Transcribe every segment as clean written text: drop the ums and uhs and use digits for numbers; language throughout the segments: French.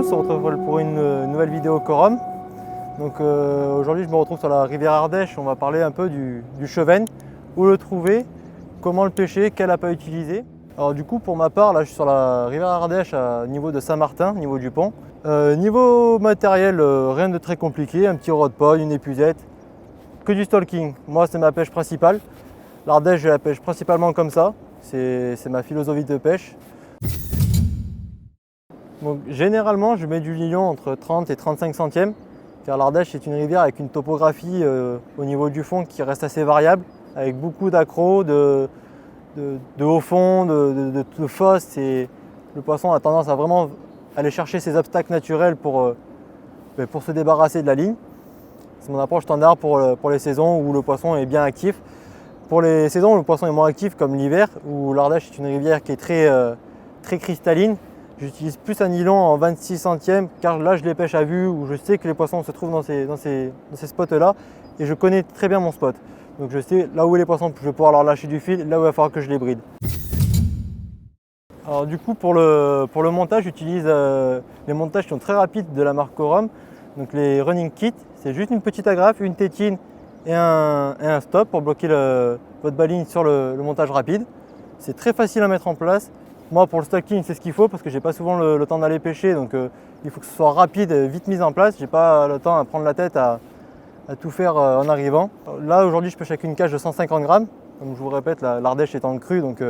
tous, on se retrouve pour une nouvelle vidéo Corum. Donc aujourd'hui je me retrouve sur la rivière Ardèche, on va parler un peu du cheven, où le trouver, comment le pêcher, quel appât utiliser. Alors du coup pour ma part, là je suis sur la rivière Ardèche au niveau de Saint-Martin, au niveau du pont. Niveau matériel, rien de très compliqué, un petit rod pod, une épuisette, que du stalking. Moi c'est ma pêche principale. L'Ardèche je la pêche principalement comme ça, c'est ma philosophie de pêche. Donc, généralement, je mets du lion entre 30 et 35 centièmes, car l'Ardèche est une rivière avec une topographie au niveau du fond qui reste assez variable, avec beaucoup d'accros, de haut fond, de fosses. Et le poisson a tendance à vraiment aller chercher ses obstacles naturels pour se débarrasser de la ligne. C'est mon approche standard pour les saisons où le poisson est bien actif. Pour les saisons où le poisson est moins actif, comme l'hiver, où l'Ardèche est une rivière qui est très cristalline, j'utilise plus un nylon en 26 centièmes car là je les pêche à vue, où je sais que les poissons se trouvent dans ces spots là et je connais très bien mon spot. Donc je sais là où les poissons, je vais pouvoir leur lâcher du fil, là où il va falloir que je les bride. Alors du coup pour le montage, j'utilise les montages qui sont très rapides de la marque Corum. Donc les running kits, c'est juste une petite agrafe, une tétine et un stop pour bloquer votre baline sur le montage rapide. C'est très facile à mettre en place. Moi pour le stalking c'est ce qu'il faut parce que j'ai pas souvent le temps d'aller pêcher, donc il faut que ce soit rapide, vite mis en place. J'ai pas le temps à prendre la tête à tout faire en arrivant. Là aujourd'hui je pêche avec une cage de 150 grammes. Comme je vous répète, l'Ardèche est en crue, donc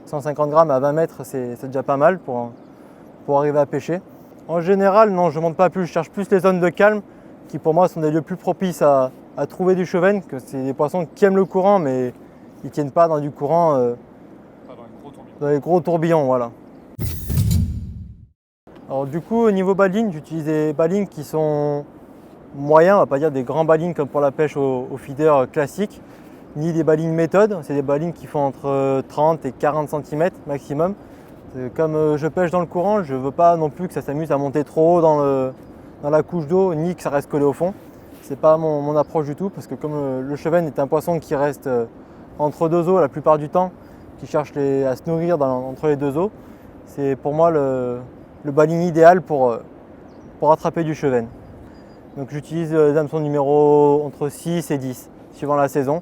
150 grammes à 20 mètres c'est déjà pas mal pour arriver à pêcher. En général non, je monte pas plus, je cherche plus les zones de calme qui pour moi sont des lieux plus propices à trouver du cheven, que c'est des poissons qui aiment le courant mais ils tiennent pas dans du courant. Dans les gros tourbillons, voilà. Alors du coup au niveau baline, j'utilise des balines qui sont moyens, on va pas dire des grands balines comme pour la pêche au feeder classique, ni des balines méthode, c'est des balines qui font entre 30 et 40 cm maximum. Comme je pêche dans le courant, je veux pas non plus que ça s'amuse à monter trop haut dans la couche d'eau, ni que ça reste collé au fond. C'est pas mon approche du tout, parce que comme le cheven est un poisson qui reste entre deux eaux la plupart du temps, qui cherche à se nourrir entre les deux eaux, c'est pour moi le baling idéal pour attraper du cheven. Donc j'utilise les hameçons numéro entre 6 et 10 suivant la saison.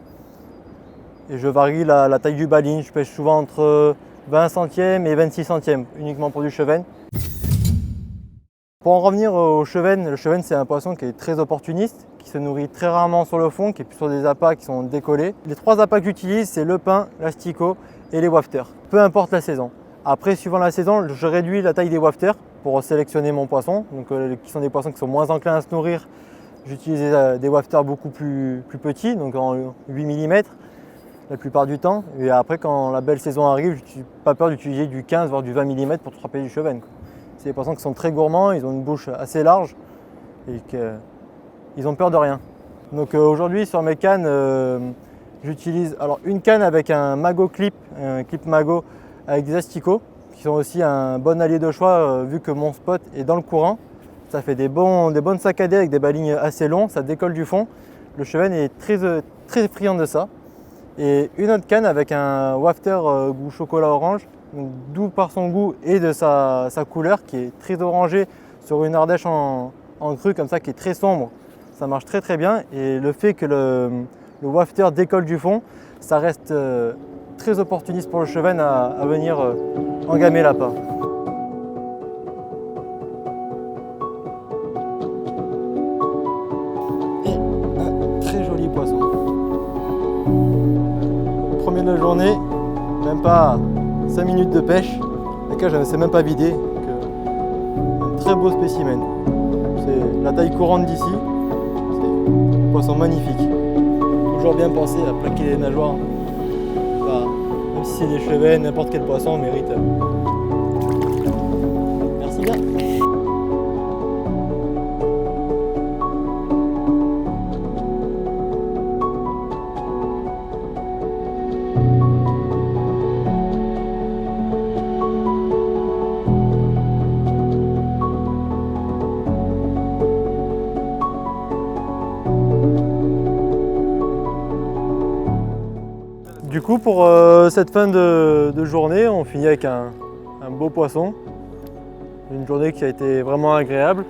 Et je varie la taille du baling, je pêche souvent entre 20 centièmes et 26 centièmes uniquement pour du cheven. Pour en revenir au cheven, le cheven c'est un poisson qui est très opportuniste, qui se nourrit très rarement sur le fond, qui est plus sur des appâts qui sont décollés. Les trois appâts que j'utilise c'est le pain, l'asticot et les wafters, peu importe la saison. Après, suivant la saison, je réduis la taille des wafters pour sélectionner mon poisson, donc qui sont des poissons qui sont moins enclins à se nourrir. J'utilise des wafters beaucoup plus petits, donc en 8 mm la plupart du temps. Et après, quand la belle saison arrive, je n'ai pas peur d'utiliser du 15 voire du 20 mm pour attraper du cheven. C'est des poissons qui sont très gourmands, ils ont une bouche assez large et qu'ils ont peur de rien. Donc aujourd'hui sur mes cannes, j'utilise alors une canne avec un magot clip, un clip magot avec des asticots, qui sont aussi un bon allié de choix vu que mon spot est dans le courant. Ça fait des bonnes saccadées avec des balines assez longs, ça décolle du fond. Le cheven est très friand de ça. Et une autre canne avec un wafter goût chocolat orange, donc doux par son goût et de sa couleur qui est très orangée sur une Ardèche en crue comme ça qui est très sombre. Ça marche très bien et le fait que le wafter décolle du fond, ça reste très opportuniste pour le cheven à venir engamer l'appât. Et un très joli poisson. Premier de la journée, même pas 5 minutes de pêche. La cage ne s'est même pas vidée. Un très beau spécimen. C'est la taille courante d'ici. C'est un poisson magnifique. Toujours bien pensé à plaquer les nageoires. Enfin, même si c'est des chevens, n'importe quel poisson mérite. Merci bien. Du coup, pour cette fin de journée, on finit avec un beau poisson. Une journée qui a été vraiment agréable,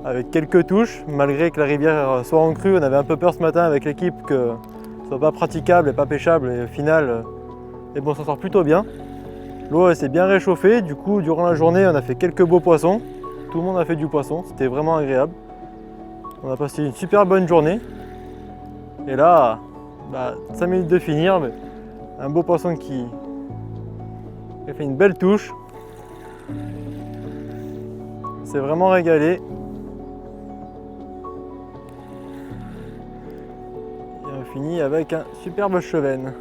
avec quelques touches, malgré que la rivière soit en crue. On avait un peu peur ce matin avec l'équipe que ce soit pas praticable et pas pêchable, et au final, on s'en sort plutôt bien. L'eau s'est bien réchauffée, du coup durant la journée on a fait quelques beaux poissons. Tout le monde a fait du poisson, c'était vraiment agréable. On a passé une super bonne journée. Et là, 5 minutes de finir, mais un beau poisson qui a fait une belle touche. C'est vraiment régalé. Et on finit avec un superbe chevenne.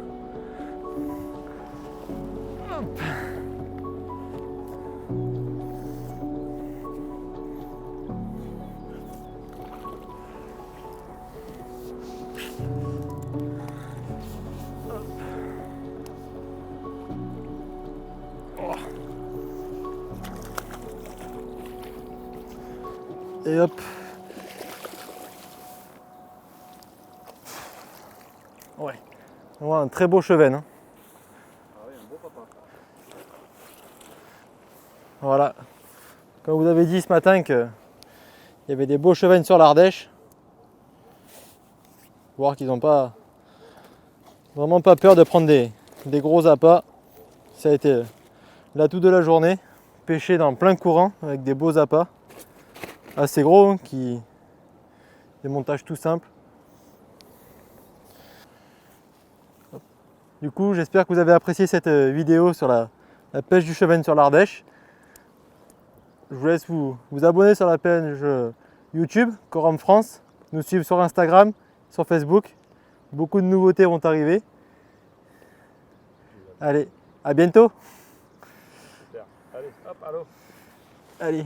Hop. Et hop. Ouais. On voit un très beau chevenne. Hein. Ah oui, un beau papa. Voilà. Comme vous avez dit ce matin qu'il y avait des beaux chevennes sur l'Ardèche. Voir qu'ils n'ont pas vraiment pas peur de prendre des gros appâts. Ça a été l'atout de la journée. Pêcher dans plein courant avec des beaux appâts. Assez gros, hein, des montages tout simples. Du coup, j'espère que vous avez apprécié cette vidéo sur la pêche du chevenne sur l'Ardèche. Je vous laisse vous abonner sur la page YouTube Coram France, nous suivre sur Instagram, sur Facebook. Beaucoup de nouveautés vont arriver. Allez, à bientôt. Super. Allez, hop, allô. Allez.